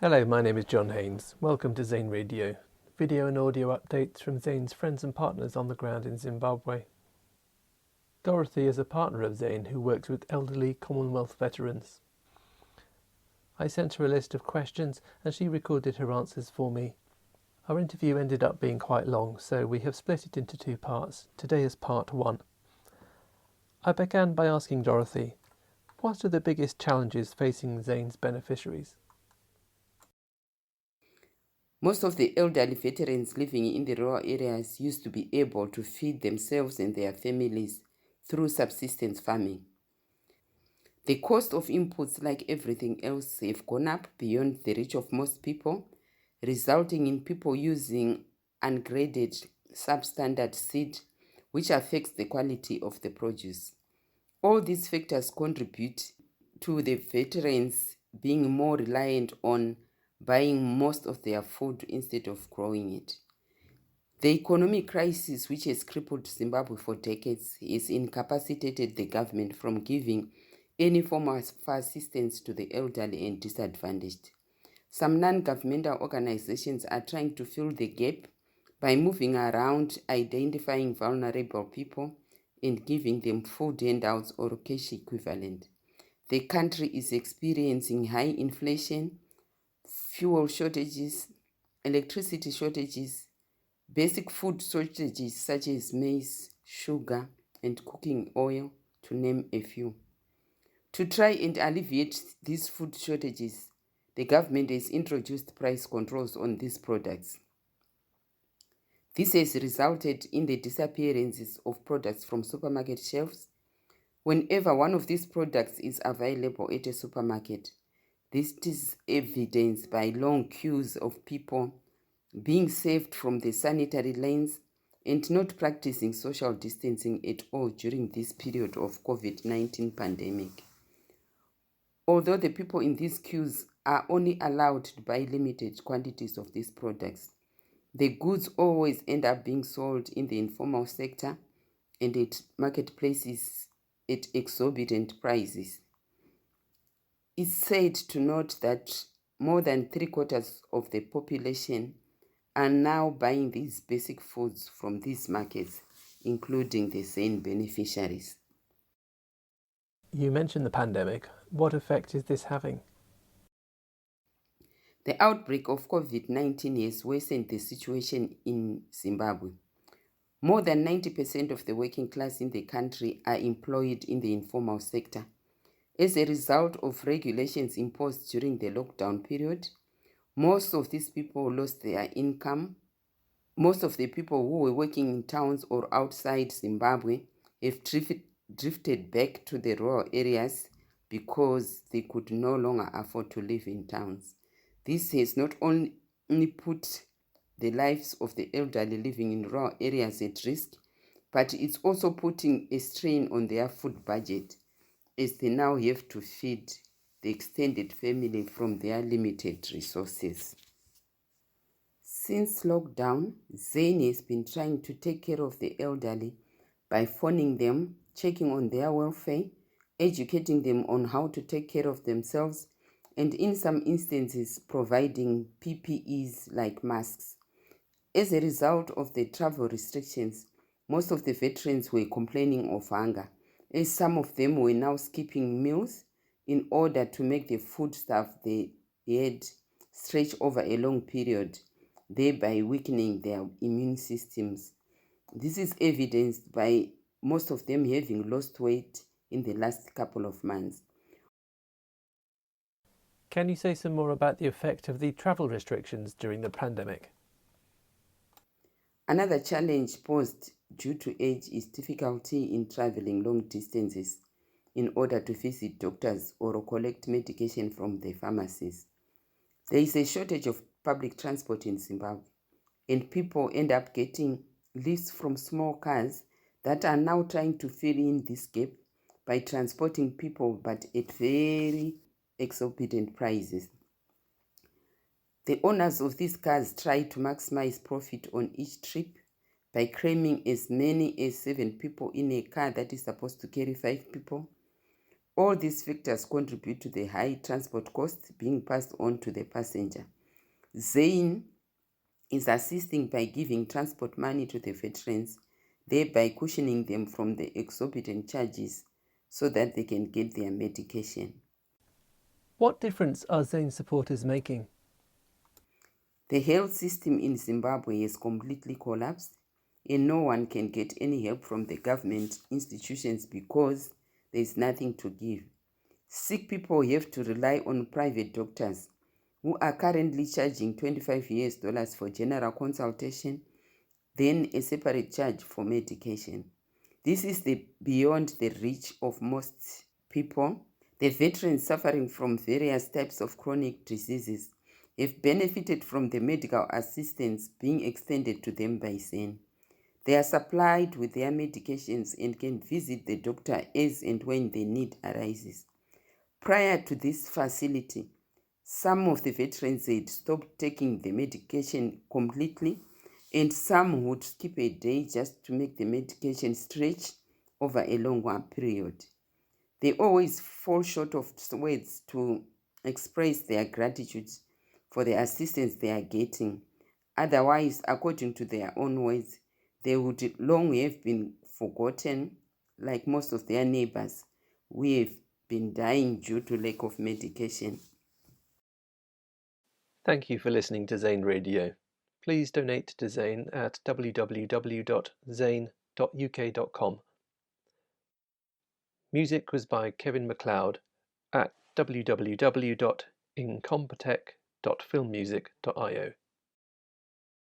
Hello, my name is John Haynes. Welcome to ZANE Radio, video and audio updates from ZANE's friends and partners on the ground in Zimbabwe. Dorothy is a partner of ZANE who works with elderly Commonwealth veterans. I sent her a list of questions and she recorded her answers for me. Our interview ended up being quite long, so we have split it into two parts. Today is part one. I began by asking Dorothy, what are the biggest challenges facing ZANE's beneficiaries? Most of the elderly veterans living in the rural areas used to be able to feed themselves and their families through subsistence farming. The cost of inputs, like everything else, have gone up beyond the reach of most people, resulting in people using ungraded, substandard seed, which affects the quality of the produce. All these factors contribute to the veterans being more reliant on buying most of their food instead of growing it. The economic crisis, which has crippled Zimbabwe for decades, has incapacitated the government from giving any form of assistance to the elderly and disadvantaged. Some non-governmental organizations are trying to fill the gap by moving around, identifying vulnerable people, and giving them food handouts or cash equivalent. The country is experiencing high inflation, fuel shortages, electricity shortages, basic food shortages such as maize, sugar, and cooking oil, to name a few. To try and alleviate these food shortages, the government has introduced price controls on these products. This has resulted in the disappearances of products from supermarket shelves. Whenever one of these products is available at a supermarket, this is evidenced by long queues of people being saved from the sanitary lanes and not practicing social distancing at all during this period of COVID-19 pandemic. Although the people in these queues are only allowed to buy limited quantities of these products, the goods always end up being sold in the informal sector and at marketplaces at exorbitant prices. It's sad to note that more than 3/4 of the population are now buying these basic foods from these markets, including the ZANE beneficiaries. You mentioned the pandemic. What effect is this having? The outbreak of COVID-19 has worsened the situation in Zimbabwe. More than 90% of the working class in the country are employed in the informal sector. As a result of regulations imposed during the lockdown period, most of these people lost their income. Most of the people who were working in towns or outside Zimbabwe have drifted back to the rural areas because they could no longer afford to live in towns. This has not only put the lives of the elderly living in rural areas at risk, but it's also putting a strain on their food budget, as they now have to feed the extended family from their limited resources. Since lockdown, ZANE has been trying to take care of the elderly by phoning them, checking on their welfare, educating them on how to take care of themselves, and in some instances, providing PPEs like masks. As a result of the travel restrictions, most of the veterans were complaining of hunger, as some of them were now skipping meals in order to make the foodstuff they had stretch over a long period, thereby weakening their immune systems. This is evidenced by most of them having lost weight in the last couple of months. Can you say some more about the effect of the travel restrictions during the pandemic? Another challenge posed due to age is difficulty in traveling long distances in order to visit doctors or collect medication from the pharmacies. There is a shortage of public transport in Zimbabwe, and people end up getting lifts from small cars that are now trying to fill in this gap by transporting people, but at very exorbitant prices. The owners of these cars try to maximize profit on each trip by cramming as many as 7 people in a car that is supposed to carry 5 people. All these factors contribute to the high transport costs being passed on to the passenger. ZANE is assisting by giving transport money to the veterans, thereby cushioning them from the exorbitant charges so that they can get their medication. What difference are ZANE supporters making? The health system in Zimbabwe has completely collapsed, and no one can get any help from the government institutions because there is nothing to give. Sick people have to rely on private doctors who are currently charging $25 for general consultation, then a separate charge for medication. This is beyond the reach of most people. The veterans suffering from various types of chronic diseases have benefited from the medical assistance being extended to them by ZANE. They are supplied with their medications and can visit the doctor as and when the need arises. Prior to this facility, some of the veterans had stopped taking the medication completely, and some would skip a day just to make the medication stretch over a longer period. They always fall short of words to express their gratitude for the assistance they are getting. Otherwise, according to their own words, they would long have been forgotten, like most of their neighbors who have been dying due to lack of medication. Thank you for listening to ZANE Radio. Please donate to ZANE at www.zane.uk.com. Music was by Kevin MacLeod at www.incompetech.filmmusic.io.